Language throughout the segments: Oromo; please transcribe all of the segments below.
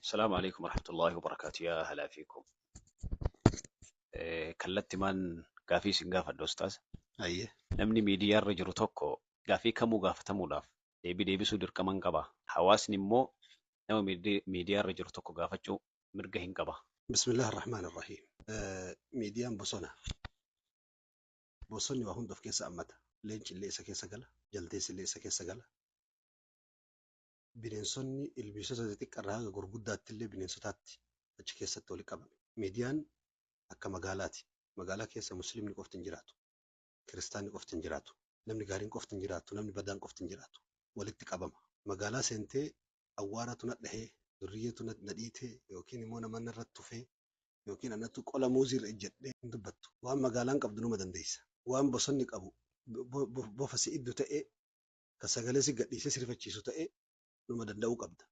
السلام عليكم ورحمة الله وبركاته. يا هلا فيكم. كلت من قافي سنقاف الأستاذ أيه. نمني ميديا رجل توكو قافي كمو قافة موداف ديبي سودر كمان قبا حواس نمو نمو ميديا رجل توكو قافة جو مرقهن قبا. بسم الله الرحمن الرحيم. ميديان بوسوني وهند في كيس أمتا لينش اللي إسا كيس قلا جلديس اللي إسا كيس قلا بننسوني البيسوسة تك الرهاقة قرقودات اللي بننسوتات أجي كيسة تولي قبل ميديان أكا مقالا كيسة مسلم نقفتن جراتو كريستان نقفتن جراتو نمني غارين قفتن جراتو نمني بدان قفتن جراتو ولدت قبما مقالا سنتي أوارا تنده ذرية نديته يوكين مونا من الرتفه yookiin annattu qola muuzii irra ejjedhee hin dubbattu. Waan magaalaan qabdu numa dandeessa. Waan bosonni qabu bofa si iddu ta'ee kan sagalee si gadhiisee si rifachiisu ta'ee numa danda'uu qabda.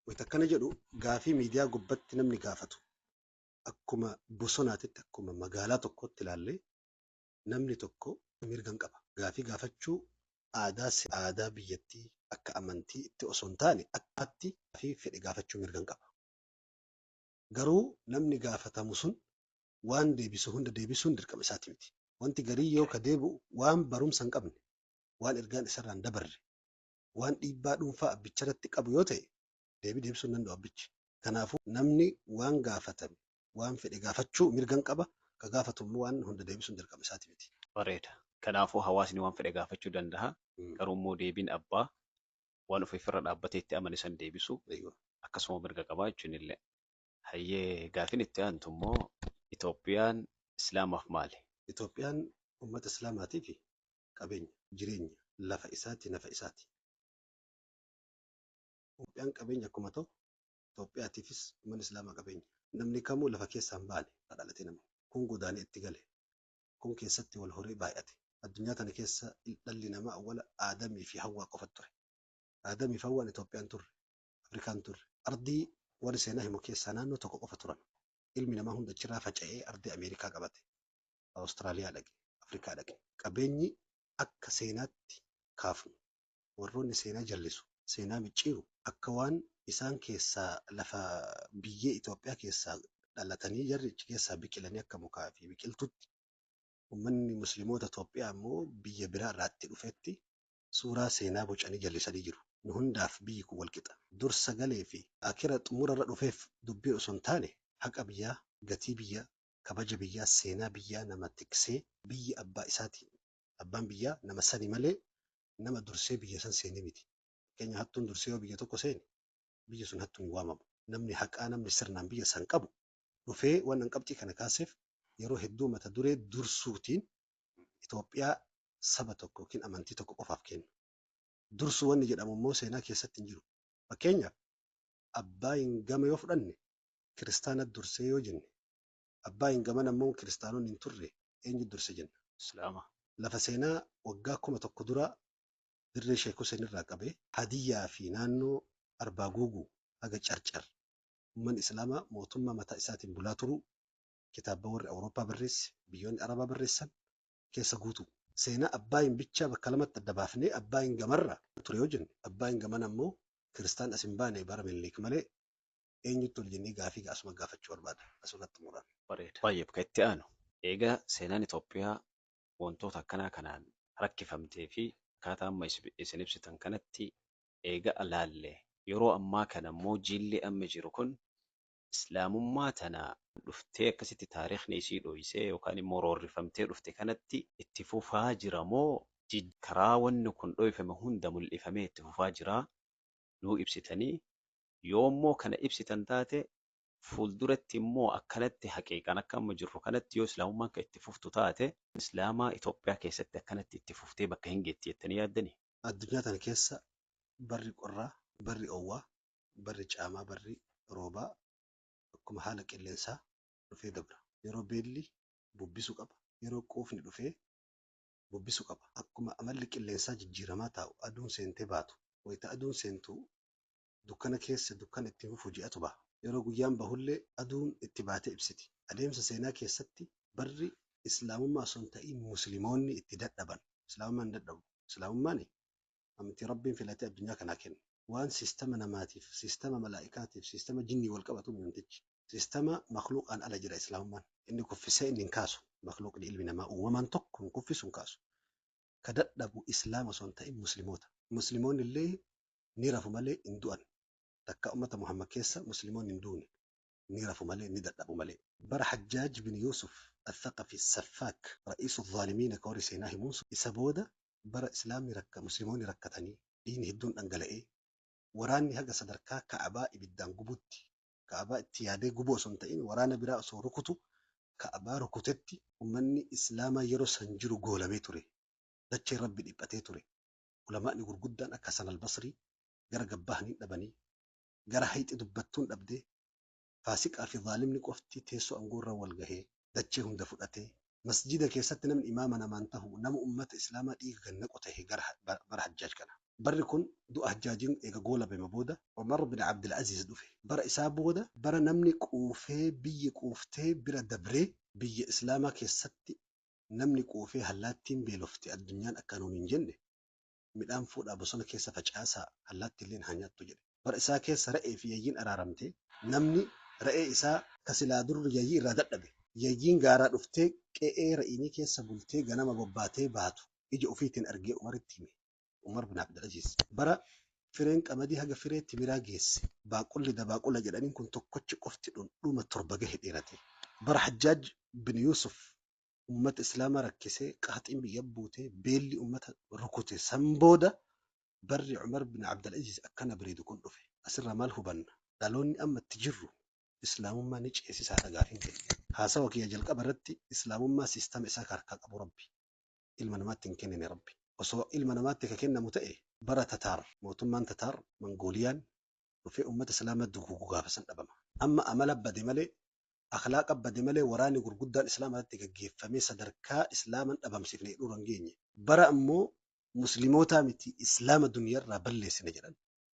Wayita akkana jedhu gaafii miidiyaa gubbatti namni gaafatu akkuma bosonaatitti akkuma magaalaa tokkotti ilaallee namni tokko mirgan qaba. Gaafii gaafachuu aadaa biyyattii akka amantii itti osoo hin taane akkaatti fi fedhe gaafachuu mirgan qaba. Garuu namni gaafatamu sun waan deebisu hunda deebisuun dirqama isaati miti. Wanti garii yoo ka deebi'u waan barumsa hin qabne, waan ergaan isarraan dabarre, waan dhiibbaa dhuunfaa abbicharratti qabu yoo ta'e deebisuu hin danda'u abbichi. Kanaafuu namni waan gaafatame waan fedhe gaafachuu mirgan qaba. Ka gaafatu immoo waan hunda deebisuun dirqama isaati miti. Bareeda. Kanaafuu hawaasni waan fedhe gaafachuu danda'a. Garuu immoo deebiin abbaa waan ofirra dhaabbatee itti amane san deebisu akkasuma mirga qabaa jechuun illee. Hayyee gaafin itti aantu immoo Itoophiyaan Islaamaaf maali? Itoophiyaan uummata Islaamaatii fi qabeenya, jireenya, lafa isaati, nafa isaati. Itoophiyaan qabeenya akkuma ta'u, Itoophiyaatiifis uummanni Islaamaa qabeenya. Namni kamuu lafa keessaa hin baane dhalatee nama. Kun godaanee itti gale. Kun keessatti wal horee baay'ate. Addunyaa kana keessa dhalli namaa awwala Aadamii fi Hawwaa qofatu ture. Aadamii fi Hawwaan Itoophiyaan turre, Afrikaan turre. Ardii warri seenaa himu keessaa naannoo tokko qofa turan. Ilmi namaa hunda achirraa faca'ee ardii Ameerikaa qabate. Awustiraaliyaa dhaqe, Afrikaa dhaqe. Qabeenyi akka seenaatti kaafnu. Warroonni seenaa jallisu, seenaa micciiru akka waan isaan keessaa lafa biyyee Itoophiyaa keessaa dhalatanii jarri achi keessaa biqilanii akka mukaa fi biqiltutti uummanni musliimoota Itoophiyaa immoo biyya biraa irraa itti dhufetti suuraa seenaa bocanii jallisanii jiru. Nu hundaaf biyyi kun walqixa. Dursa galee fi akira xumurarra dhufeef dubbii osoo hin taane haqa biyyaa, gatii biyyaa, kabaja biyyaa, seenaa biyyaa nama tiksee biyyi abbaa isaati. Abbaan biyyaa nama sani malee nama dursee biyya san seenee miti. Fakkeenya hattuun dursee yoo biyya tokko seene biyyi sun hattuun waamamu. Namni haqaa namni sirnaan biyya san qabu dhufee waan qabxii kana kaaseef yeroo hedduu mata duree dursuutiin Itoophiyaa saba tokko yookiin amantii tokko qofaaf kennu. Dursuu wanni jedhamu immoo seenaa keessatti hin jiru. Fakkeenyaaf abbaa hin gama yoo fudhanne kiristaana dursee yoo jenne abbaa hin gaman ammoo kiristaanonni hin turre eenyu durse jenna. Islaama. Lafa seenaa waggaa 1000 dura dirree Sheek Huseen irraa qabee Hadiyyaa fi naannoo Arbaa Guuguu haga Carcar uummanni Islaamaa mootummaa mataa isaatiin bulaa turuu kitaaba warri Awurooppaa barreesse biyyoonni Arabaa barreessan keessa guutu. Seenaa abbaa hin bichaa bakka lamatti adda baafnee abbaa hin gamarra ture yoo jenne abbaa hin gaman ammoo kiristaan as hin baane bara Minilik malee eenyutti ol jennee gaafii asuma gaafachuu barbaada asirratti muraan. Bareeda. Baay'ee bakka itti aanu. Egaa seenaan Itoophiyaa wantoota akkanaa kanaan rakkifamtee fi akkaataa amma isin ibsitan kanatti eega alaallee yeroo ammaa kana immoo jilli amma jiru kun Islaamummaa tana dhuftee akkasitti taariikhni isii dho'isee yookaan immoo roorrifamtee dhufte kanatti itti fufaa jira moo karaa wanni kun dho'ifame hunda mul'ifamee itti fufaa jira nuu ibsitanii yoo immoo kana ibsitan taate fuulduratti immoo akkanatti haqiiqaan akka amma jirru kanatti yoo Islaamummaan kan itti fuftu taate Islaamaa Itoophiyaa keessatti akkanatti itti fuftee bakka hin geetti jettanii yaaddanii? Addunyaa tana keessa barri qorraa, barri owwaa, barri caamaa, barri roobaa akkuma haala qilleensaa dhufee dabra. Yeroo beelli bubbisuu qaba. Yeroo quufni dhufee bubbisuu qaba. Akkuma amalli qilleensaa jijjiiramaa taa'u aduun seentee baatu. Wayita aduun seentu dukkana keessa dukkana ittiin fufu ji'atu baha. Yeroo guyyaan bahullee aduun itti baatee ibsiti. Adeemsa seenaa keessatti barri Islaamummaa osoo hin ta'iin Musliimoonni itti dadhaban. Islaamummaan dadhabu. Islaamummaan amantii Rabbiin filatee addunyaa kanaa kenna. وان سيستم نماتيف سيستم ملائكاتيف سيستم جني والقبط منتج سيستم مخلوق ان على جرى اسلام من اني كفسه ان كاسو مخلوق دي علمنا ما ومن تكون كفسون كاسو كددبو اسلام سنتي مسلمون اللي نيرف مالي اندوان تكا امه محمد كيسا مسلمون اندوني نيرف مالي نددبو مالي بر حجاج بن يوسف الثقفي السفاك رئيس الظالمين كوري سيناه منصف إسابودا بر إسلامي ركا مسلمون ركتني دين هدون أنجلئي waraanni haga sadarkaa ka'abaa ibiddaan gubutti ka'abaa itti yaadee gubuu osoo hin ta'in waraana biraa osoo rukutu ka'abaa rukutetti ummanni islaamaa yeroo san jiru goolamee ture dachee rabbi dhiphatee ture ulamaa'ni gurguddaan akka Hasan al-Basrii gara gabbahanii dhabanii gara hayxi dubbattuun dhabdee faasiqaa fi zaalimni qofti teessoo angoorra wal gahee dachee hunda fudhatee masjida keessatti namni imaama namaan tahu nama ummata islaamaa dhiiga gannaqo tahe bara hajjaaj kana. بري كون دو أحجاجين إيجا جولا بمبودا عمر بن عبد العزيز دوفي برا إسابودا برا نمني كوفي بي كوفتي برا دبري بي إسلاما كيستي نمني كوفي هلاتين بيلوفتي الدنيا أكانون جنة مدام فود أبو سنة كيسا فجأسا هلاتي لين هنيات تجري برا إسا كيسا رأي في يجين أرارمتي نمني رأي إسا كسلا در يجي رادت لبي يجين غارا دوفتي كأي رأيني كيسا بولتي غنما بباتي باتو إجي أوفيتين أرجي أمر التيمي عمر بن عبد العزيز برا فرين قمدي هجا فرين تمرا جيس باقول ده باقول جدانين كنت كوتش قفتي دوما تربجه ديرتي برا حجاج بن يوسف أمة إسلام ركسي قاطين بيبوتي بيلي أمة ركوتي سمبودا بري عمر بن عبد العزيز أكنا بريد كون دفي أسر ماله بنا دالوني أما تجرو إسلام ما نيج إسيسا رجعين هاسا وكي يجل قبرتي إسلام ما سيستم إساكار كأبو ربي المنامات تنكنني ربي osoo ilma namaatti ka kennamu ta'e bara tataar mootummaan tataar mangooliyaan dhufee ummata islaamaa duguugu gaafasan dhabama amma amala bade malee akhlaaqa bade malee waraanni gurguddaan islaamaa gaggeeffamee sadarkaa islaaman dhabamsifnee dhuran geenye bara ammoo muslimootaa miti islaama duniyarraa balleessine jedhan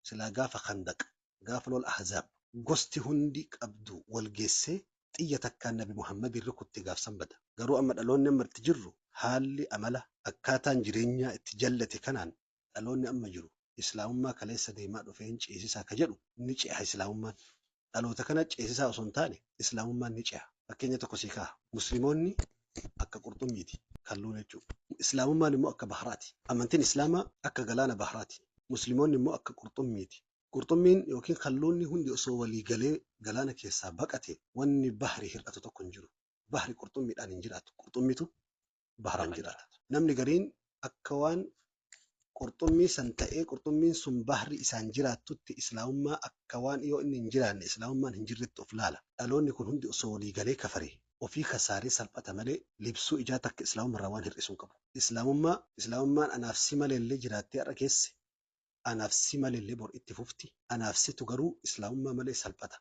silaa gaafa khandaq gaafa lol ahzaab gosti hundi qabdu wal geessee xiyya takkaan nabi muhammadin rukutti gaafsan bada garuu amma dhaloonni amma itti jirru haalli amala akkaataan jireenyaa itti jallate kanaan dhaloonni amma jiru islaamummaa kaleessa deemaa dhufee hin ceesisaa ka jedhu ni ceha islaamummaan dhaloota kana ceesisaa osoo hin taane islaamummaan ni ceha fakkeenya tokko sii ka'a musliimoonni akka qurxummiiti kalluun jechuudha islaamummaan immoo akka bahraati amantiin islaamaa akka galaana bahraati musliimoonni immoo akka qurxummiiti qurxummiin yookiin kalluunni hundi osoo walii galee galaana keessaa baqate wanni bahri hir'atu tokko hin jiru bahri qurxummiidhaan hin jiraatu qurxummitu bahraan jiraata namni gariin akka waan qurxummii san ta'ee qurxummiin sun bahri isaan jiraattutti islaamummaa akka waan yoo inni hin jiraanne islaamummaan hin jirretti of laala dhaloonni kun hundi osoo walii galee kafare ofii kasaaree salphata malee libsuu ijaa takka islaamumarraa waan hir'isuun qabu islaamummaan anaaf si maleellee jiraattee har'a keesse anaaf si maleellee bor itti fufti anaaf situ garuu islaamummaa malee salphata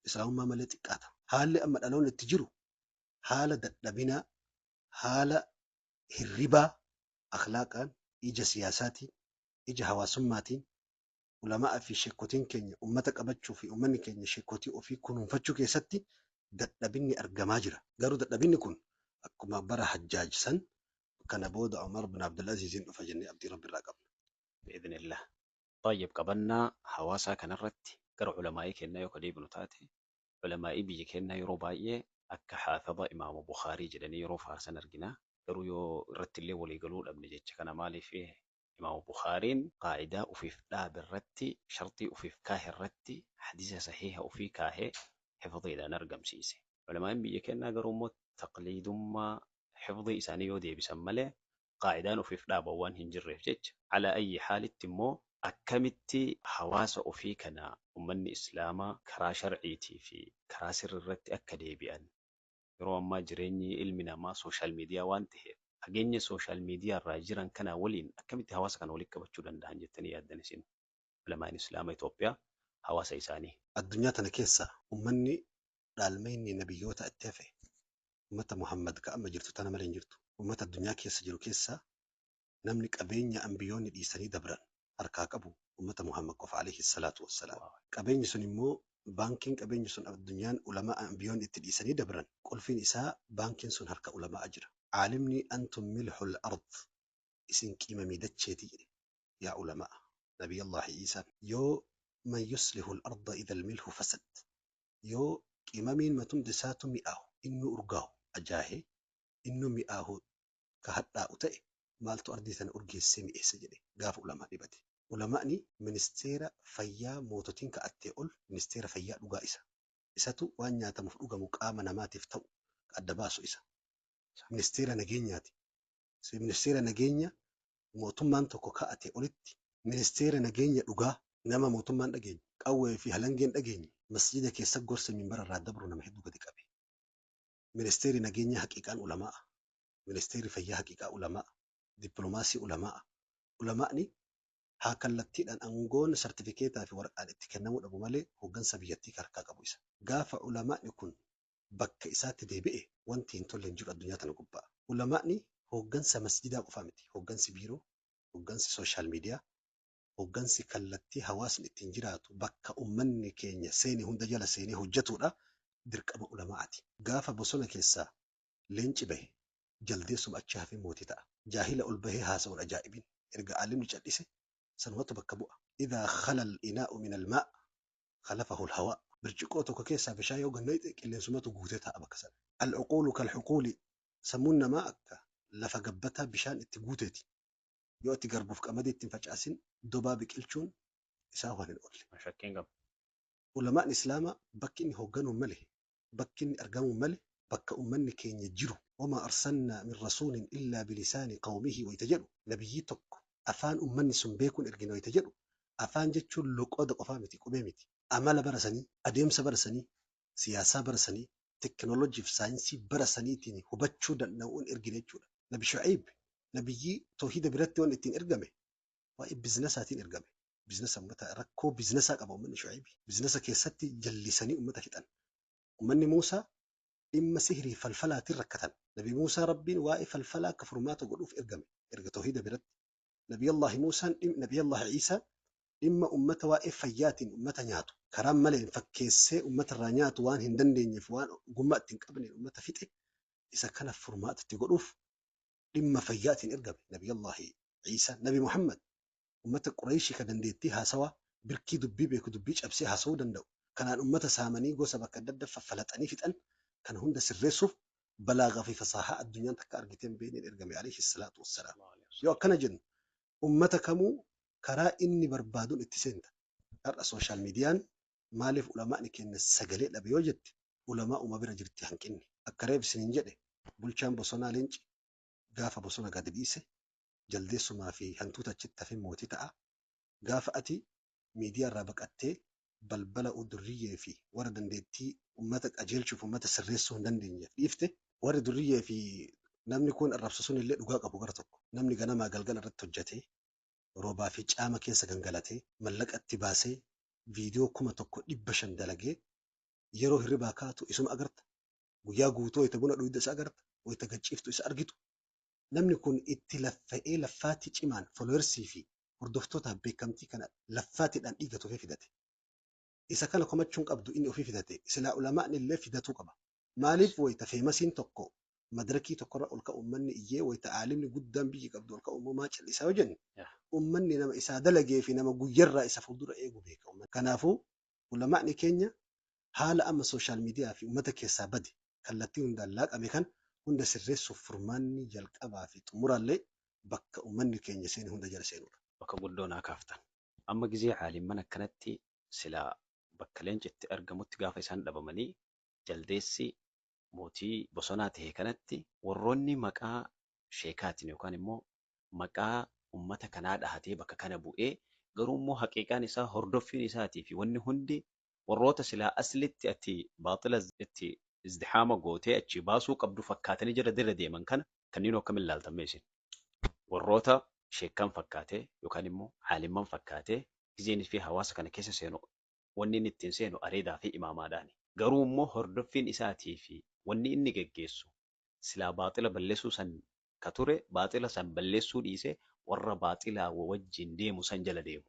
islaamummaa malee xiqqaata haalli amma dhaloonni itti jiru haala dadhabinaa haala hirribaa akhlaaqaan ija siyaasaatiin ija hawaasummaatiin ulamaa fi sheekotiin keenya ummata qabachuu fi ummanni keenya sheekotii ofii kunuunfachuu keessatti dadhabinni argamaa jira garuu dadhabinni kun akkuma bara hajjaaj san kana booda Umar bin Abdul Aziizin dhufa jennee abdii rabbi irraa qabna. بإذن الله. طيب قبلنا حواسا كنرت قرع علمائي كنا يقدي بن تاتي علمائي بيجي كنا يروباية أك حافظ إمام بخاري جدني يرو فارسن أرجنا قروا يو رت اللي ولي قالوا ابن جيتش كان مالي فيه إمام بخاري قاعدة وفي لا بالرتي شرطي وفي كاه الرتي حديثة صحيحة وفي كاه حفظي لا نرقم سيسي علماء بيجي كنا قروا مت تقليد ما حفظي إساني يودي بسمله قاعدان وفي لا بوان هنجر جيتش على أي حال تمو أكمتي حواس وفي كنا أمني إسلاما كرا شرعيتي في كرا سر الرت أكدي بأن يرو ما جريني علمنا ما سوشيال ميديا وانتهي أجيني سوشيال ميديا راجرا كنا ولين أكمتي حواس كنا ولك بتشودن ده هنجتني أدنسين لما إسلام إثيوبيا حواس إنساني الدنيا تنكيسة أمني العلمين نبيوت التافه أمة محمد كأما جرتو تنا مالين جرتو أمة الدنيا كيسة جرو كيسة نملك أبين أنبيون الإساني دبران أركاك أبو أمة محمد قف عليه الصلاة والسلام أبين سنمو بانكينج أبين سن الدنيا علماء أنبيون الإساني دبران قل في نساء بانكين سن هرك علماء أجر علمني أنتم ملح الأرض إسن كيما ميدتشيتي يا علماء نبي الله عيسى يو من يصلح الأرض إذا الملح فسد يو قممين ما تمدسات مئاه إنه أرقاه أجاهي إنه مئاه كهدا أتأي مالتو أرضي ثان أرقي السمي إسجدي قاف علماء نبتي علماءني منستيرا فيا موتوتين كأتي أول منستيرا فيا لغا إسا إساتو وانيا تمفروغا مقاما نماتي فتو أدباسو إسا ministeera nageenyaati. Ministeera nageenya mootummaan tokko kaa'ate olitti ministeera nageenya dhugaa nama mootummaan dhageenye qawwee fi halangeen dhageenye masjida keessa gorsa minbara irraa dabru nama hedduu gadi qabe. Ministeerri nageenya haqiiqaan ulamaa, ministeerri fayyaa haqiiqaa ulamaa, dippiloomaasii ulamaa. Ulamaa'ni haa kallattiidhaan aangoon sartifikeetaa fi waraqaan itti kennamuu dhabu malee hooggansa biyyattii harkaa qabu isa. Gaafa ulamaa'ni kun bakka isaatti deebi'e wanti hin tolle hin jiru addunyaa tana gubbaa. Ulamaa'ni hooggansa masjidaa qofaa miti. Hooggansi biiroo, hooggansi sooshaal miidiyaa, hooggansi kallattii hawaasni ittiin jiraatu bakka ummanni keenya seenee hunda jala seenee hojjetudha. Dirqama ulamaa'aati. Gaafa bosona keessaa leenci bahe jaldeessuma achi hafee mootii ta'a. Jaahila ol bahee haasa'uun ajaa'ibin. Erga aalimni cal'ise sanumatu bakka bu'a. Idhaa khalal inaa'u min almaa' khalafahu alhawaa. Birciqoo tokko keessaa bishaan yoo gannayxe qilleensumatu guutee taa'a bakka sana. Alcuquulu kalcuquuli sammuun namaa akka lafa gabbataa bishaan itti guuteeti. Yoo itti garbuuf qamadii ittiin facaasin dobaa biqilchuun isaa waan hin oolle. Shakkeen qaba. Ulamaan islaamaa bakki inni hoogganuu malee, bakki inni argamuu malee, bakka ummanni keenya jiru. Wamaa arsalnaa min rasuulin illaa bilisaani qawmihi wayita jedhu nabiyyii tokko afaan ummanni sun beekuun ergina wayita jedhu afaan jechuun loqoda qofaa miti qubee miti. Amala barasanii, adeemsa barasanii, siyaasaa barasanii, teknoolojii fi saayinsii barasaniitiin hubachuu danda'uun ergine jechuudha. Nabi Shu'ayb nabiyyii toohida biratti waan ittiin ergame waa'ee biizinasaatiin ergame. Biizinasa uummata rakkoo biizinasaa qaba uummanni Shu'ayb. Biizinasa keessatti jallisanii uummata fixan. Uummanni Muusaa dhimma sihirii falfalaatiin rakkatan. Nabi Muusaa rabbiin waa'ee falfalaa akka furmaata godhuuf ergame. Erga toohida biratti. Nabiyyallahi Muusaan Nabiyyallahi Ciisaan dhimma uummata waa'ee fayyaatiin uummata nyaatu. Karaan malee fakkeessee uummata irraa nyaatu waan hin dandeenyeef waan ogummaa ittiin qabneen uummata fixe isa kana furmaata itti godhuuf dhimma fayyaatiin ergame Nabiyyallahi Ciisaan. Nabi Muhammad uummata Qureeshii kan dandeettii haasawaa birkii dubbii beeku dubbii cabsee haasawuu danda'u. Kanaan uummata saamanii gosa bakka adda addaa faffalaxanii fixan kana hunda sirreessuuf balaagaa fi fasaahaa addunyaan takka argiteen beekneen ergame alayhi salaatu wassalaam. Yoo akkana jennu uummata kamuu karaa inni barbaaduun itti seenta. Har'a sooshaal miidiyaan maaliif ulamaa'ni keenya sagalee dhabe yoo jette ulamaa uma bira jirti hanqinni. Akka reebsiniin jedhe bulchaan bosonaa leenci gaafa bosona gadi dhiise jaldeessumaa fi hantuuta achitti hafee mootii ta'a. Gaafa ati miidiyaa irraa baqattee balbala durriyyee fi warra dandeettii uummata qajeelchuuf uummata sirreessuu hin dandeenyeef dhiifte warri durriyyee fi namni kun arrabsu sun illee dhugaa qabu gara tokko. Namni ganamaa galgala irratti hojjetee roobaa fi caama keessa gangalatee mallaqatti baasee viidiyoo 1,500 dalagee yeroo hirribaa kaatu isuma agarta. Guyyaa guutuu wayita buna dhuyda isa agarta. Wayita gachiiftu isa argitu. Namni kun itti laffa'ee laffaatii cimaan foloowersii fi hordoftootaaf beekamtii kana laffaatiidhaan dhiiga tufee fidate. Isa kana komachuun qabdu inni ofii fidate. Silaa ulamaan illee fidatuu qaba. Maaliif wayita feemasiin tokko madarakii tokkorra ol ka'u uummanni iyyee wayita aalimni guddaan biyyi qabdu ol ka'u uumamaa callisaa yoo jenne uummanni nama isaa dalagee fi nama guyyarraa isa fuuldura eegu beeka. Kanaafuu ulamaa'ni keenya haala amma sooshaal miidiyaa fi uummata keessaa bade kallattii hundaan laaqame kan hunda sirreessuuf furmaanni jalqabaa fi xumuraallee bakka uummanni keenya seene hunda jala seenudha. Bakka guddoo naa kaaftan. Amma gizee caalimman akkanatti silaa bakka leencitti argamutti gaafa isaan dhabamanii jaldeessi mootii bosonaa ta'e kanatti warroonni maqaa sheekaatiin yookaan immoo maqaa uummata kanaa dhahatee bakka kana bu'ee garuu immoo haqiiqaan isaa hordoffiin isaatii fi wanni hundi warroota silaa aslitti ati baaxila itti izdihaama gootee achi baasuu qabdu fakkaatanii jira dirra deeman kana kanneen akkamiin ilaaltan isin warroota sheekan fakkaatee yookaan immoo caalimman fakkaatee gizeen fi hawaasa kana keessa seenu wanni inni ittiin seenu areedaa fi imaamaadhaani. Garuu immoo hordoffiin isaatii fi wanni inni geggeessu silaa baaxila balleessuu san ka ture baaxila san balleessuu dhiisee warra baaxilaa wajjin deemu san jala deemu.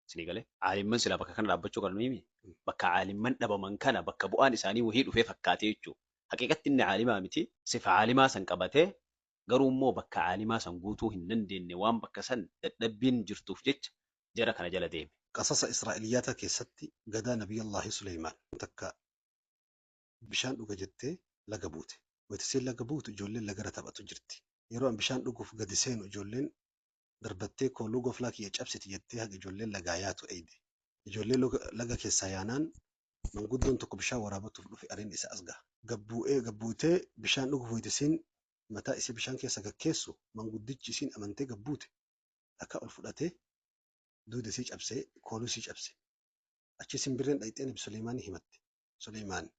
Isinii galee caalimman silaa bakka kana dhaabbachuu kan nuyi bakka caalimman dhabaman kana bakka bu'aan isaanii wahii dhufee fakkaatee jechuudha. Haqiiqatti inni caalimaa miti sifa caalimaa san qabatee garuu immoo bakka caalimaa san guutuu hin dandeenye waan bakka san dadhabbiin jirtuuf jecha جرى كان جل ديم. قصص إسرائيليات كيستي قدا نبي الله سليمان تكا بشان دوغا جتة لقبوت ويتسيل لقبوت جولين لقرة تبعتو جرتي يروان بشان دوغو في قدسين جولين دربتي كو لوغو فلاكي يجابسي جتة هاق جولين لقاياتو أيدي جولين لقا كيسايانان من قدون تكو بشان ورابطو في أرين إسا أصغا قبوتي بشان دوغو في ويتسين متى إسي بشان كيسا كيسو من قدتش سين أمنتي قبوتي أكا الفلاتي دود سيج أبسي كولو سيج أبسي أتشي سنبرين دايتين بسليمان همت سليمان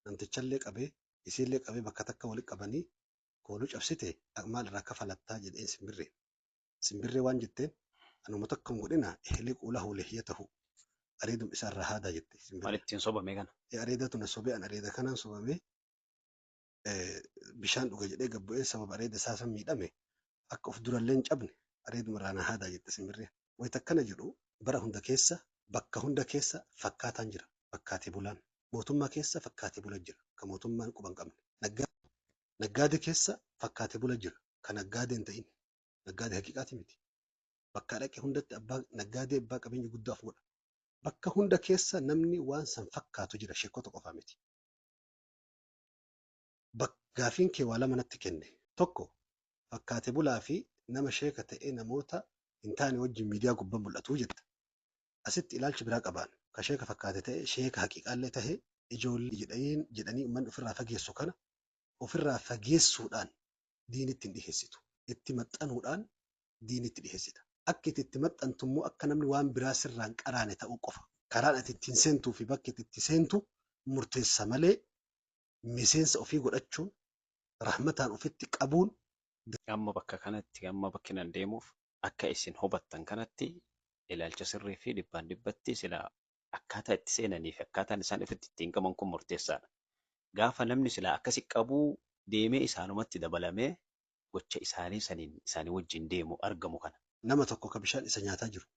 namtichallee qabee isiillee qabee bakka takka walitti qabanii kooluu cabsite maal irraa kafalattaa jedheen simbirree waan jetteen anuma takka hin godhina ihliquu lahu lihiyatahu areedum isaarraa haadaa jette simbirree. Malittiin sobame kana. Areedatu na sobee an areeda kanaan sobamee bishaan dhuga jedhee gabbu'ee sababa areeda isaa san miidhame akka of durallee hin cabne areeduma irraa na haadaa jette simbirreen. Wayita akkana jedhu bara hunda keessa bakka hunda keessa fakkaataan jira fakkaatee bulaan. Mootummaa keessa fakkaatee bula jira kan mootummaan quban qabne. Naggaadee keessa fakkaatee bula jira kan naggaadee hin ta'in. Naggaadee haqiqaati miti. Bakka dhaqee hundatti naggaadee abbaa qabeenya guddaaf godha. Bakka hunda keessa namni waan san fakkaatu jira sheekota qofaa miti. Gaafiin kee waa lama natti kenne. Tokko fakkaatee bulaa fi nama sheeka ta'ee namoota hin taane wajjin miidiyaa gubbaa mul'atuu jetta. Asitti ilaalchi biraa qabaan. Ka sheeka fakkaate ta'e sheeka haqiqaallee ta'e ijoollee jedhanii uummanni ofirraa fageessu kana ofirraa fageessuudhaan diinitti hin dhiheessitu. Itti maxxanuudhaan diinitti dhiheessita. Akka itti maxxantu immoo akka namni waan biraa sirraan qaraane ta'uu qofa. Karaan ati ittiin seentuu fi bakki itti seentu murteessa malee miseensa ofii godhachuun rahmataan ofitti qabuun. Amma bakka kanatti amma bakki nan deemuuf akka isin hubattan kanatti ilaalcha sirrii fi dhibbaan dhibbatti sila akkaataa itti seenanii fi akkaataan isaan ofitti ittiin qaban kun murteessaadha. Gaafa namni sila akkasi qabuu deemee isaanumatti dabalamee gocha isaanii wajjin deemu argamu kana. Nama tokko ka bishaan isa nyaataa jiru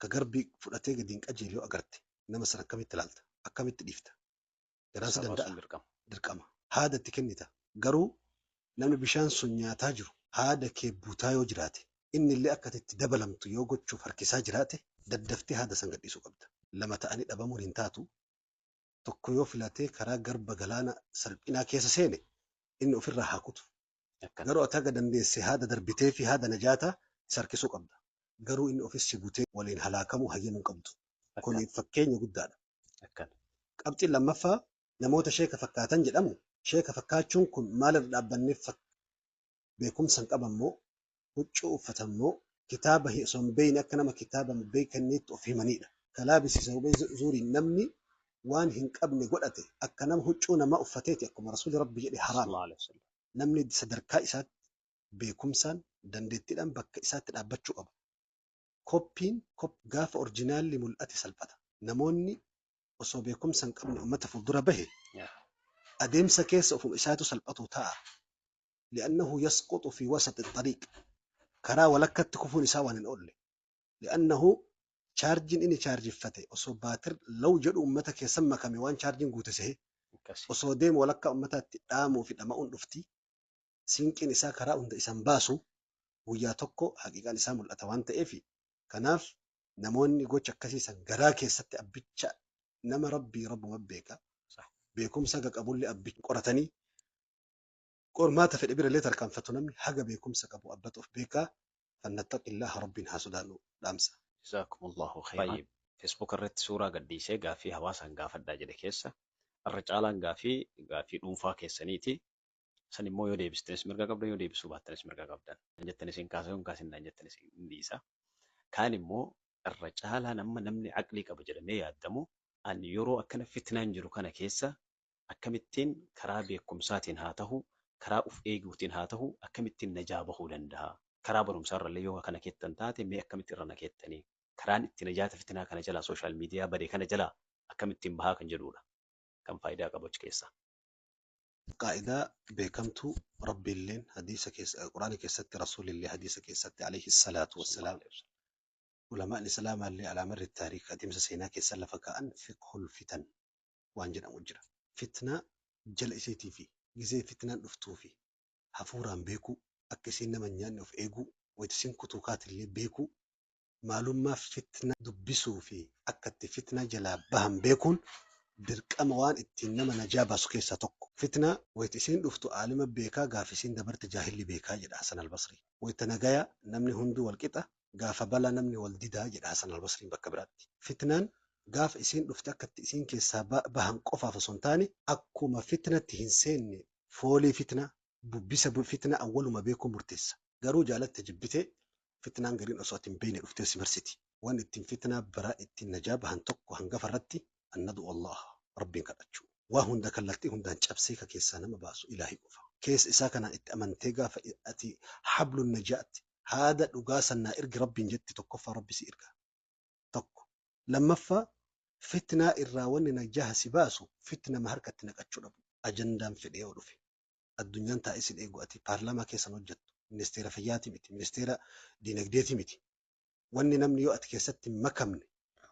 ka garbii fudhatee gadi hin qajeele yoo agarte nama sana akkamitti ilaalta? Akkamitti dhiifta? Garaas danda'a. Dirqama. Haada itti kennita. Garuu namni bishaan sun nyaataa jiru haada kee buutaa yoo jiraate inni illee akka itti dabalamtu yoo gochuuf harkisaa jiraate daddaftee haada san gadhiisuu qabda. Lama ta'anii dhabamuun hin taatu. Tokko yoo filatee karaa garba galaana salphinaa keessa seene inni ofirraa haa kutu. Garuu ati haga dandeesse haada darbitee fi haada najaataa isa harkisuu qabda. Garuu inni ofis si butee waliin halaakamuu hayyamuu hin qabdu. Kun fakkeenya guddaadha. Qabxiin lammaffaa namoota sheeka fakkaatan jedhamu. Sheeka fakkaachuun kun maalirra dhaabbanneef beekumsa hin qaban moo huccuu uffatan moo kitaaba osoo hin beekne akka nama kitaaba beekaniitti of himanidha. Kalaabisiisa zuuriin namni waan hin qabne godhate akka nama huccuu namaa uffateeti akkuma rasuulli rabbi jedhe haraam. Namni sadarkaa isaatti beekumsaan dandeettiidhaan bakka isaatti dhaabbachuu qaba. Koppiin gaafa orjinaalli mul'ate salphata. Namoonni osoo beekumsa hin qabne uummata fuuldura bahe adeemsa keessa ofuma isaatu salphatu ta'a. Li'annahu yasqutu fi wasati xariiq. Karaa walakkatti kufuun isaa waan hin oolle. Li'annahu chaarjiin inni chaarjiffate osoo baatir law jedhu uummata keessan makame waan chaarjiin guute sehe osoo deemu walakkaa uummataatti dhaamuu fi dhama'uun dhufti. Siinqiin isaa karaa hunda isan baasu guyyaa tokko haqiqaan isaa mul'ata waan ta'eef kanaaf namoonni gocha akkasiisan garaa keessatti abbicha nama rabbuma beeka beekumsa qabullee abbicha qoratanii qormaata fedhe birallee tarkaanfatu namni haga beekumsa qabu abbatuuf beekaa fannattaqillaha rabbiin haa sodaannu dhaamsa. Jazakumullahu khayran. Facebook irratti suuraa gadhiisee gaaffii hawaasaan gaafadhaa jedhe keessa irra caalaan gaaffii dhuunfaa keessaniiti. San immoo yoo deebistanis mirga qabdan yoo deebisuu baattanis mirga qabdan. Jettanis hin kaasa hin kaasin jettanis hin dhiisa. Kaan immoo irra caalaa namni aqlii qaba jedhamee yaadamu ani yeroo akkana fitnaan jiru kana keessa akkamittiin karaa beekumsaatiin haa ta'u karaa uf eeguutiin haa ta'u akkamittiin najaa bahuu danda'a. Karaa barumsaarrallee yoo kana keettan taate mee akkamitti irra na keettanii karaan itti najaata fitnaa kana jalaa sooshaal miidiyaa badee kana jalaa akkamittiin bahaa kan jedhudha. Kan faayidaa qabu achi keessa. Qaa'idaa beekamtuu rabbiilleen hadiisa keessa quraana keessatti rasuulillee hadiisa keessatti alayhi salaatu wassalaam ulamaan islaamaallee alaamarri taariikh adeemsa seenaa keessa lafa kaa'an fiqhul fitan waan jedhamu jira. Fitnaa jala isiitii fi gizee fitnaan dhuftuu fi hafuuraan beekuu akka isiin nama nyaanne of eeguu wayitisiin kutuu kaatillee beekuu maalummaa fitna dubbisuu fi akka itti fitna jalaa bahan beekuun dirqama waan ittiin nama najaa baasu keessaa tokko. Fitna wayita isiin dhuftu aalima beekaa gaafa isiin dabarte jaahilli beekaa jedha Hasan al-Basrii. Wayita nagaya namni hunduu wal qixa gaafa bala namni wal didaa jedha Hasan al-Basriin bakka biraatti. Fitnaan gaafa isiin dhufte akka itti isiin keessaa bahan qofaaf osoo hin taane akkuma fitnatti hin seenne foolii fitna bubbisa fitna awwaluma beekuu murteessa. Garuu jaalatte jibbitee fitnaan gariin osoo ati hin beekne dhuftee si marsiti. Waan ittiin fitnaa baraa ittiin najaa bahan tokko hangafa irratti annadu Allah rabbiin kadhachuu. Waa hunda kallattii hundaan cabsee ka keessaa nama baasu ilaahi qofa. Keessa isaa kanaan itti amantee gaafa ati habluun najaatti haada dhugaa sannaa ergi rabbiin jetti tokkoffaa rabbi si erga. Tokko. Lammaffaa fitnaa irraa wanni najaa si baasu fitnama harkatti naqachuu dhabu. Ajandaan fedhee yoo dhufe. Addunyaan taa'ee si eegu ati paarlaamaa keessan hojjettu. Ministeera fayyaati miti. Ministeera diinagdeeti miti. Wanni namni yoo ati keessatti makamne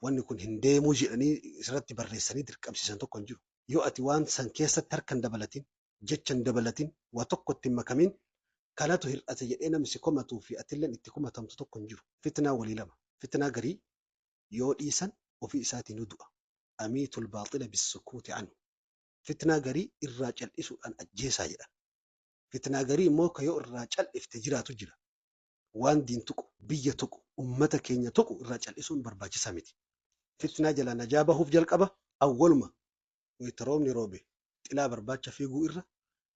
wanni kun hin deemuu jedhanii irratti barreessanii dirqamsiisan tokko hin jiru. Yoo ati waan san keessatti harka hin dabalatin, jecha hin dabalatin, waa tokko itti hin makamin, kanatu hir'ate jedhee namni si komatuu fi atilleen itti komatamtu tokko hin jiru. Fitnaa walii lama. Fitnaa garii yoo dhiisan ofii isaatiin du'a. Amiitul baaxila bisukuuti anu. Fitnaa garii irraa cal'isuudhaan ajjeesaa jedhan. Fitnaa garii immoo ka yoo irraa cal'ifte jiraatu jira. Waan diin tuqu, biyya tuqu, ummata keenya tuqu irraa cal'isuun barbaachisaa miti. Fitnaa jala najaa bahuuf jalqaba awwaluma wayita roobni roobe xilaa barbaacha fiiguu irra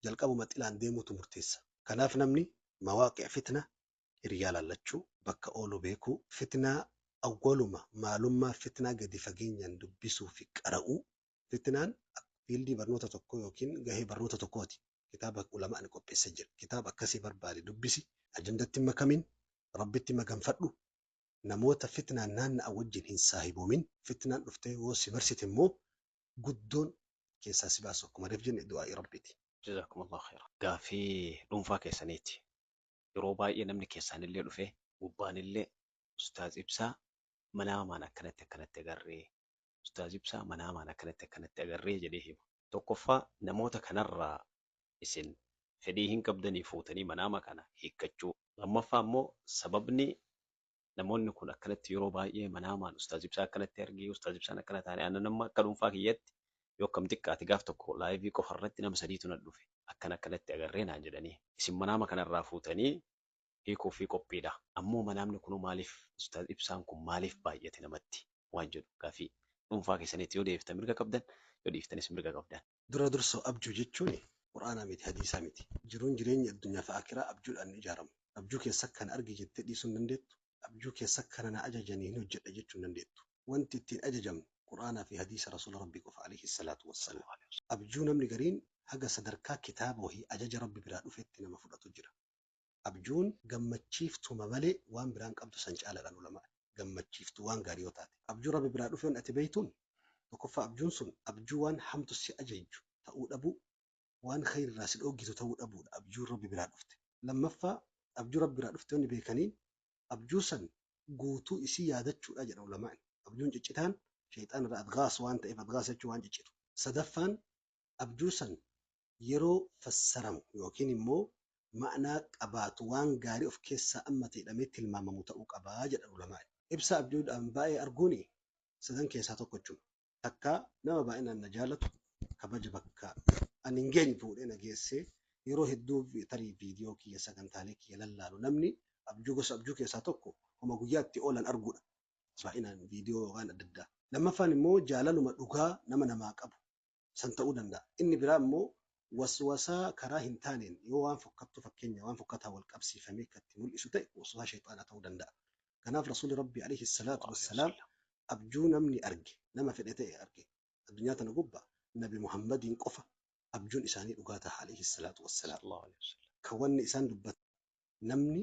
jalqabuma xilaan deemuutu murteessa. Kanaaf namni mawaaqi'a fitnaa hiriyaa laallachuu bakka oolu beekuu fitnaa awwaluma maalummaa fitnaa gadi fageenyaan dubbisuu fi qara'uu fitnaan fiildii barnoota tokko yookiin gahee barnoota tokkooti. Kitaaba ulamaan qopheessee jira. Kitaaba akkasii barbaade dubbisi. Ajandatti makamin rabbitti maganfadhu. Namoota fitnaan naanna'a wajjin hin saahiboomin fitnaan dhuftee yoo si marsite immoo guddoon keessaa si baasu akkuma reef jenne du'aa'i rabbiiti. Jazakumullahu khairan. Gaafii dhuunfaa keessaniiti. Yeroo baay'ee namni keessaanillee dhufee gubbaanillee ustaaz ibsaa manaamaan akkanatti agarree ustaaz ibsaa manaamaan akkanatti agarree jedhee hima. Tokkoffaa namoota kanarraa isin fedhii hin qabdanii fuutanii manaama kana hiikkachuu. Lammaffaa immoo sababni namoonni kun akkanatti yeroo baay'ee manaamaan ustaaz ibsaa akkanatti argee ustaaz ibsaan akkana taane aannan amma akka dhuunfaa kiyyatti yoo akkam xiqqaate gaaf tokko laayivii qofa irratti nama sadiitu na dhufe akkanatti agarree naan jedhanii isin manaama kanarraa fuutanii hiikuu fi qophiidha. Ammoo manaamni kun maaliif ustaaz ibsaan kun maaliif baay'ate namatti waan jedhu gaafii dhuunfaa keessanitti yoo deebiftan mirga qabdan yoo dhiiftanis mirga qabdan. Dura dursoo abjuu jechuun quraanaa miti hadiisaa miti. Jiruun jireenya addunyaa fi akiraa abjuudhaan ni ijaaramu. Abjuu keessa kan arge jettee dhiisuu hin dandeettu. Abjuu keessa kana na ajajanii hin hojjedha jechuu hin dandeettu. Wanti ittiin ajajamnu quraanaa fi hadiisa rasuula rabbii qofa alayhi salaatu wassalaam. Abjuu namni gariin haga sadarkaa kitaaba wahii ajaja rabbi biraa dhufetti nama fudhatu jira. Abjuun gammachiiftuma malee waan biraan qabdu san caalaadhaan ulamaa. Gammachiiftu waan gaarii yoo taate. Abjuu rabbi biraa dhufeen ati beeytuun tokkoffaa abjuun sun abjuu waan hamtu si ajaju ta'uu dhabu waan khayrirraa si dhooggitu ta'uu dhabuudha. Abjuun rabbi biraa dhufte. Lammaffaa abjuu rabbi biraa dhufte wanni beekaniin abjuu san guutuu isii yaadachuudha jedha ulamaan. Abjuun ciccitaan shayxaan irraa adgaas waan ta'eef adgaas jechuun waan ciccitu. Sadaffaan abjuu san yeroo fassaramu yookiin immoo ma'anaa qabaatu waan gaarii of keessaa amma ta'edhamee tilmaamamu ta'uu qabaa jedha ulamaan. Ibsa abjuudhaan baay'ee arguuni sadan keessaa tokko jechuudha. Takka nama baay'inaan na jaalatu kabaja bakka ani hin geenye fuudhee na geessee yeroo hedduu tarii viidiyoo kiyya sagantaalee kiyya lallaalu namni abjuu gosa abjuu keessaa tokko homa guyyaatti oolan arguudha. Baay'inaan viidiyoo waan adda addaa. Lammaffaan immoo jaalaluma dhugaa nama namaa qabu san ta'uu danda'a. Inni biraa immoo waswasaa karaa hin taaneen yoo waan fokkattu fakkeenya waan fokkataa wal qabsiifamee akkatti mul'isu ta'e waswasaa shayxaanaa ta'uu danda'a. Kanaaf rasuulli rabbii alayhi salaatu wassalaam abjuu namni arge nama fedhe ta'e arge addunyaa tana gubbaa nabi Muhammadiin qofa abjuun isaanii dhugaa ta'a alayhi salaatu wassalaam. Kan wanni isaan dubbatu namni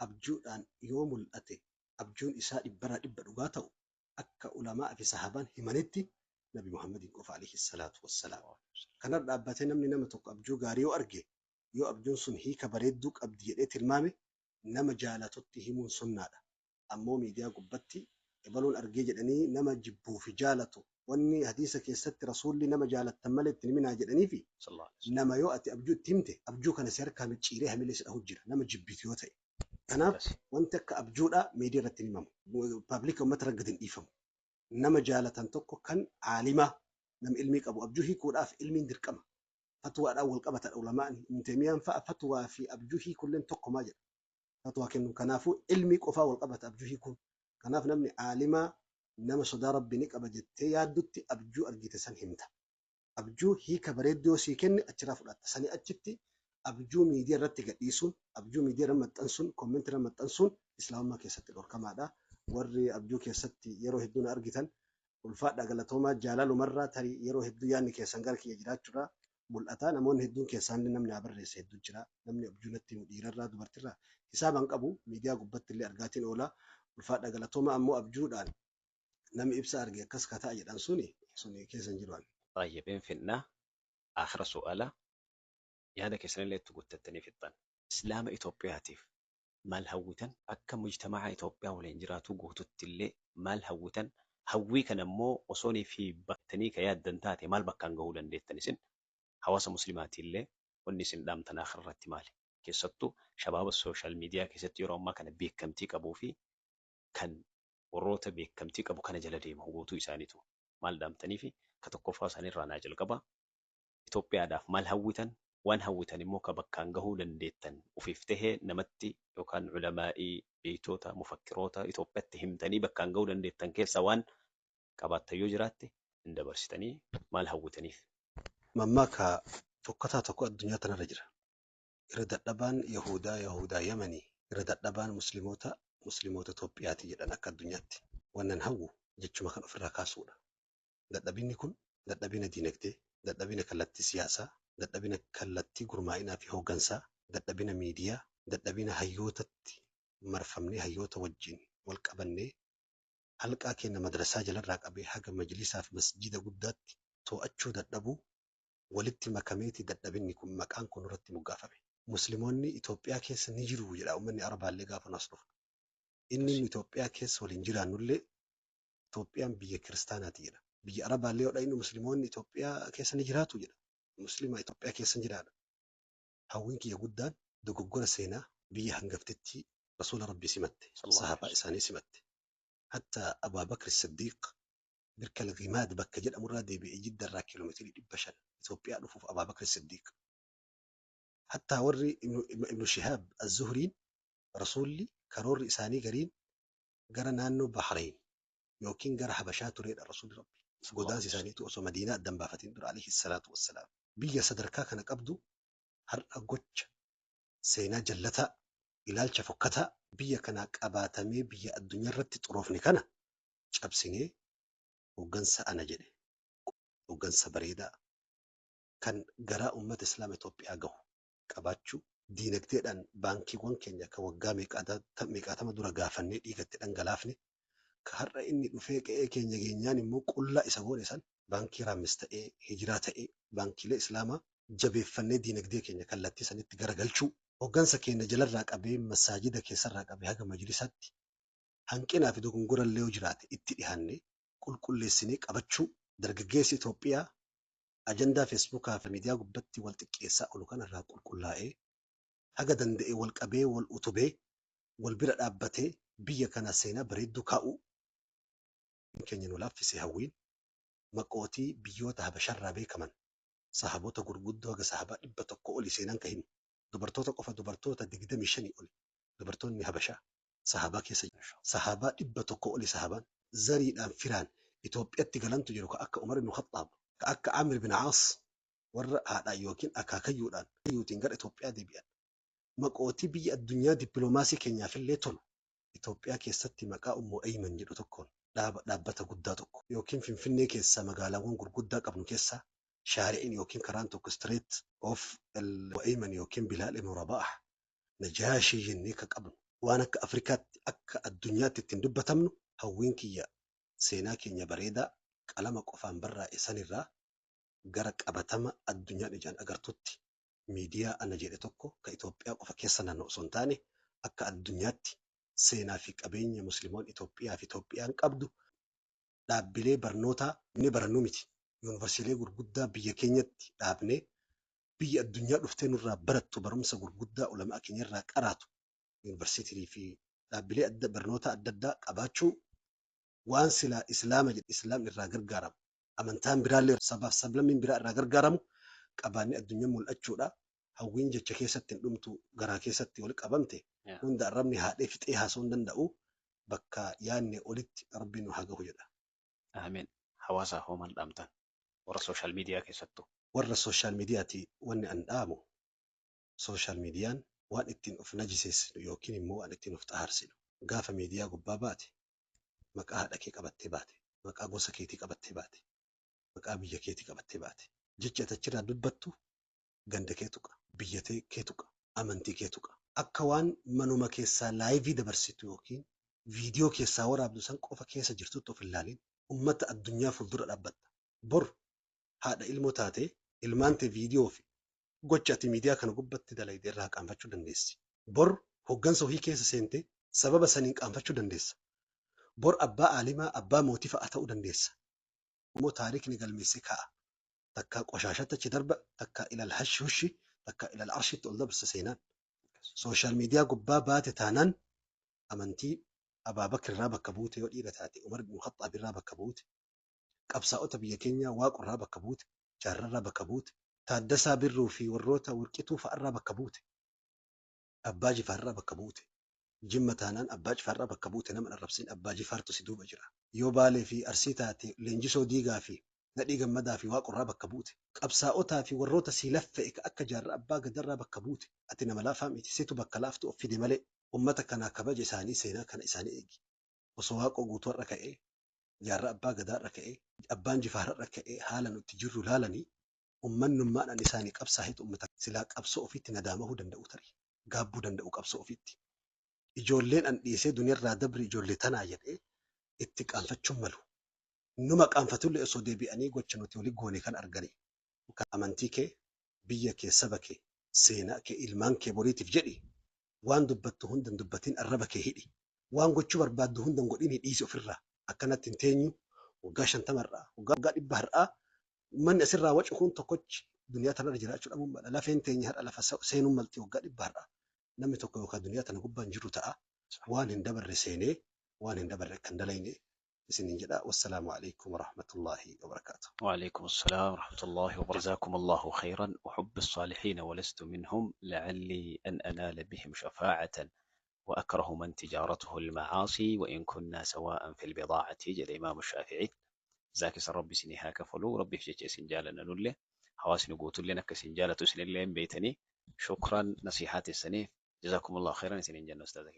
abjuudhaan yoo mul'ate abjuun isaa dhibbarraa dhibba dhugaa ta'u akka ulamaa fi sahabaan himanitti nabi Muhammadiin qofa alayhi salaatu wassalaam. Kanarra dhaabbatee namni nama tokko abjuu gaarii yoo arge yoo abjuun sun hiika bareedduu qabdi jedhee tilmaame nama jaalatutti himuun sunnaadha. Ammoo miidiyaa gubbatti ebaluun argee jedhanii nama jibbuu fi jaalatu wanni hadiisa keessatti rasuulli nama jaalattan malee itti himinaa jedhanii fi nama yoo ati abjuu itti himte abjuu kana si harkaa micciiree hamilee si dhahu jira nama jibbitu yoo ta'e. Kanaaf akkasi. wanti akka abjuudhaa miidiyaa irratti hin himamu. Paablika uummata irra gadi hin dhiifamu. Nama jaalatan tokko kan aalimaa nama ilmii qabu abjuu hiikuudhaaf ilmiin dirqama. Fatwaadhaan wal qabatan ulamaan Ibn Taymiyaan fa'a fatwaa fi abjuu hiikuulleen tokkumaa jedha. Fatwaa kennu. Kanaafuu ilmii qofaa wal qabata abjuu hiikuun. Kanaaf namni aalimaa nama sodaa rabbii ni qaba jettee yaaddutti abjuu argite san himta. Abjuu hiika bareeddoo sii kenne achirraa fudhatta. Sanii achitti abjuu miidiyaa irratti gadhiisuun, abjuu miidiyaa irra maxxansuun, koomentii irra maxxansuun islaamummaa keessatti dhorkamaadha. Warri abjuu keessatti yeroo hedduu na argitan ulfaadha galatoomaa jaalalumarraa tarii yeroo hedduu yaadni keessan gara kiyya jiraachuudhaa mul'ata. Namoonni hedduun keessaan namni haa barreesse hedduu jira. Namni abjuu natti himu dhiirarraa dubartirraa hisaabaan qabu miidiyaa gubbatti illee argaatiin oola. Ulfaadha galatooma ammoo abjuudhaan namni ibsa arge akkas kataa jedhan suni keessan jiru. طيب فينا آخر سؤال yaada keessanillee itti guuttattanii fixxan. Islaama Itoophiyaatiif maal hawwitan akka mujtamaa Itoophiyaa waliin jiraatu guututti illee maal hawwitan hawwii kana immoo osoonii fi baktanii ka yaaddan taate maal bakkaan gahuu dandeettan isin hawaasa muslimaatii illee wanni isin dhaamtan akhirratti maali? Keessattuu shabaaba sooshaal miidiyaa keessatti yeroo ammaa kana beekamtii qabuu fi kan warroota beekamtii qabu kana jala deemu guutuu isaaniitu maal dhaamtanii fi ka tokkoffaa isaaniirraa naa jalqaba Itoophiyaadhaaf maal hawwitan waan hawwitan immoo ka bakkaan gahuu dandeettan ufiif tahee namatti yookaan culamaa'ii beeytoota mufakkiroota Itoophiyaatti himtanii bakkaan gahuu dandeettan keessa waan qabaattan yoo jiraatte hin dabarsitanii maal hawwitaniif. Mammaaka tokkotaa tokko addunyaa tanarra jira. Irra dadhabaan Yahudaa Yamanii, irra dadhabaan Musliimoota Itoophiyaati jedhan akka addunyaatti. Wannan hawwu jechuma kan ofirraa kaasuudha. Dadhabinni kun dadhabina diinagdee, dadhabina kallattii siyaasaa, dadhabina kallattii gurmaa'inaa fi hooggansaa, dadhabina miidiyaa, dadhabina hayyootatti marfamnee hayyoota wajjin wal qabannee halqaa keenya madrasaa jalarraa qabee haga majlisaa fi masjida guddaatti to'achuu dadhabuu walitti makameeti dadhabinni kun maqaan kun irratti moggaafame. Musliimoonni Itoophiyaa keessa ni jiru jedha uummanni Arabaallee gaafa nas dhufu. Inni Itoophiyaa keessa waliin jiraannullee Itoophiyaan biyya kiristaanaati jedha. Biyya Arabaallee yoo inni Musliimoonni Itoophiyaa keessa ni jiraatu jedha. Muslima Itoophiyaa keessa jiraadha. Hawwiin kiyya guddaan dogoggora seenaa biyya hangaftetti rasuula rabbii simatte, sahaabaa isaanii simatte. Hatta Abaa Bakr Siddiiq birka Gimaad bakka jedhamurraa deebi'ee Jiddarraa kiiloomeetirii 500 Itoophiyaa dhufuuf Abaa Bakr Siddiiq. Hatta warri Ibnu Shihaab Az-Zuhriin rasuulli karoorri isaanii gariin gara naannoo Bahreyn yookiin gara Habashaa tureedha rasuulli rabbii. Godaansi isaaniitu osoo Madiinaa addan baafatiin dura alayhi salaatu wassalaam. Biyya sadarkaa kana qabdu har'a gocha seenaa jallataa ilaalcha fokkataa biyya kanaa qabaatamee biyya addunyaa irratti xuroofne kana cabsinee hooggansa ana jedhe hooggansa bareedaa kan garaa uummata islaama Itoophiyaa gahu qabaachuu diinagdeedhaan baankiiwwan keenya kan waggaa meeqaatama dura gaafannee dhiigatti dhangalaafne ka har'a inni dhufee qe'ee keenya geenyaan immoo qullaa isa goone san baankii raammis ta'ee hijiraa ta'ee baankiilee islaamaa jabeeffannee diinagdee keenya kallattii sanitti garagalchuu hooggansa keenya jalarraa qabee masaajida keessarraa qabee haga majlisaatti hanqinaa fi dogongorallee yoo jiraate itti dhihaannee qulqulleessinee qabachuu dargaggeessi Itoophiyaa ajandaa feesbuukaa fi miidiyaa gubbatti wal xiqqeessaa olu kanarraa qulqullaa'ee haga danda'e wal qabee wal utubee wal bira dhaabbatee biyya kana seenaa bareedduu kaa'uu keenya nu laaffisee hawwiin maqootii biyyoota habasharraa beekaman sahaboota gurguddoo haga sahabaa 100 oli seenaan ka himu dubartoota qofa dubartoota 25 oli dubartoonni habashaa sahabaa keessa jiru sahabaa 100 oli sahabaan zariidhaan firaan Itoophiyaatti galantu jiru ka akka Umar ibn Khattaab ka akka Amir bin Aas warra haadhaa yookiin akaakayyuudhaan yuutiin gara Itoophiyaa deebi'an maqootii biyya addunyaa dippiloomaasii keenyaafillee tolu Itoophiyaa keessatti maqaa Ummu Ayman jedhu tokkoon dhaabbata guddaa tokko yookiin Finfinnee keessa magaalaawwan gurguddaa qabnu keessaa shaari'iin yookiin karaan tokko street of Ayman yookiin Bilaal ibn Rabaah Najaashii jennee ka qabnu waan akka Afrikaatti akka addunyaatti ittiin dubbatamnu hawwiin kiyya seenaa keenya bareedaa qalama qofaan barraa'e sanirraa gara qabatama addunyaan ijaan agartutti miidiyaa ana jedhe tokko ka Itoophiyaa qofa keessa naannoo osoo hin taane akka addunyaatti seenaa fi qabeenya musliimoon Itoophiyaa fi Itoophiyaan qabdu dhaabbilee barnootaa inni barannuu miti yuunivarsiitii gurguddaa biyya keenyatti dhaabnee biyya addunyaa dhuftee nurraa barattu barumsa gurguddaa ulamaa keenyarraa qaraatu yuunivarsiitii fi dhaabbilee barnoota adda addaa qabaachuu waan silaa islaamni irraa gargaaramu amantaan biraallee sabaaf sablammiin biraa irraa gargaaramu qabaanni addunyaa mul'achuudha. Hawwiin jecha keessatti hin dhumtu garaa keessatti wal qabamte hunda arrabni haadhee fixee haasoo hin danda'u bakka yaanne olitti rabbiin nu haa gahu jedha. Ameen. Hawaasaaf hoo maal dhaamtan? Warra sooshaal miidiyaa keessattuu. Warra sooshaal miidiyaati wanni an dhaamu sooshaal miidiyaan waan ittiin of najiseessinu yookiin immoo waan ittiin of xaarsinu gaafa miidiyaa gubbaa baate maqaa haadha kee qabattee baate maqaa gosa keetii qabattee baate maqaa biyya keetii qabattee baate jecha achirraa dubbattu ganda kee tuqa biyya kee tuqa amantii kee tuqa akka waan manuma keessaa laayivii dabarsitu yookiin viidiyoo keessaa waraabdu san qofa keessa jirtutti of ilaalin ummata addunyaa fuuldura dhaabbatta bor haadha ilmoo taate ilmaan tee viidiyoo fi gocha ati miidiyaa kana gubbatti dalayde irraa qaanfachuu dandeessi. Bor hoggansa ofii keessa seente sababa saniin qaanfachuu dandeessa. Bor abbaa aalimaa abbaa mootii fa'a ta'uu dandeessa. Immoo taarikni galmeessee kaa'a. Takka qoshaashatti achi darba takka ilal hashi hushi takka ilal arshitti ol dabarsa seenaan. Sooshaal miidiyaa gubbaa baate taanaan amantii Abaabakr irraa bakka buute yoo dhiira taate Umar ibn Khaxaab irraa bakka buute. Qabsaa'ota biyya keenyaa Waaqu irraa bakka buute. Jaarraa irraa bakka buute. Taaddasaa Birruu fi warroota Warqituu fa'arraa bakka buute. Abbaa Jifaarraa bakka buute. Jimma taanaan Abbaa Jifaarraa bakka buute nama arrabsin Abbaa Jifaartu si duuba jira. Yoo Baalee fi Arsii taate Leenjisoo Diigaa fi Nadhii Gammadaa fi Waaqurraa bakka buute. Qabsaa'otaa fi warroota si laffa'e akka jaarraa Abbaa Gadarraa bakka buute. Ati nama laafaa miti situ bakka laaftu of fide malee ummata kanaa kabaja isaanii seenaa kana isaanii eegi. Osoo Waaqoo guutuurra ka'ee jaarraa Abbaa Gadaarra ka'ee Abbaan Jifaarra ka'ee haala nuti jirru laalanii ummannummaadhaan isaanii qabsaa'itu ummata silaa qabsoo ofiitti nadaamahuu danda'u tarii gaabbuu danda'u qabsoo ofiitti. Ijoolleen an dhiisee duniyarraa dabri ijoollee tanaa jedhee itti qaanfachuun malu. Numa qaanfatullee osoo deebi'anii gocha nuti walii goone kan argani. Amantii kee, biyya kee, saba kee, seenaa kee, ilmaan kee boriitiif jedhi waan dubbattu hundan dubbatiin arraba kee hidhi. Waan gochuu barbaaddu hundan godhiin hidhiisi ofirraa. Akkanatti hin teenyu waggaa 50 waggaa 100 manni asirraa wacu kun tokkochi duniyaa tanarra jiraachuu dhabuun badha. Lafeen teenya har'a lafa seenuun malti waggaa 100 namni tokko yookaan duniyaa tana gubbaan jiru ta'a. Waan hin dabarre seenee waan hin dabarre kan dalayne isinin jedha. Wassalaamu alaikum warahmatullahi wabarakatuh. وعليكم السلام ورحمة الله وبركاته. جزاكم الله خيرا وحب الصالحين ولست منهم لعلي أن أنال بهم شفاعة وأكره من تجارته المعاصي وإن كنا سواء في البضاعة جل الإمام الشافعي. زاكي ربي سنها كفلو ربي في جيش سنجالنا نله حواس نقوت لنا كسنجالة سنين بيتني. شكرا نصيحات السنة. جزاكم الله خيرا سنين جنة أستاذك.